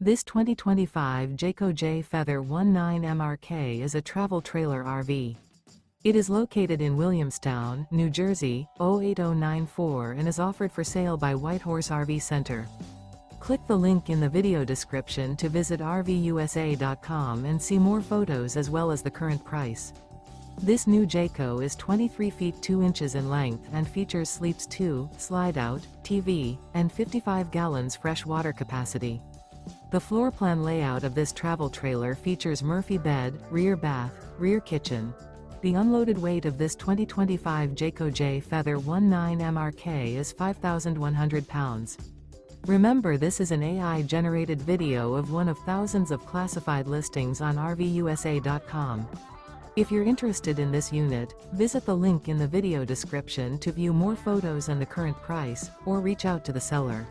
This 2025 Jayco Jay Feather 19MRK is a travel trailer RV. It is located in Williamstown, New Jersey, 08094 and is offered for sale by Whitehorse RV Center. Click the link in the video description to visit RVUSA.com and see more photos as well as the current price. This new Jayco is 23 feet 2 inches in length and features Sleeps 2, Slideout, TV, and 55 gallons fresh water capacity. The floor plan layout of this travel trailer features Murphy bed, rear bath, rear kitchen. The unloaded weight of this 2025 Jayco Jay Feather 19MRK is 5,100 pounds. Remember, this is an AI-generated video of one of thousands of classified listings on RVUSA.com. If you're interested in this unit, visit the link in the video description to view more photos and the current price, or reach out to the seller.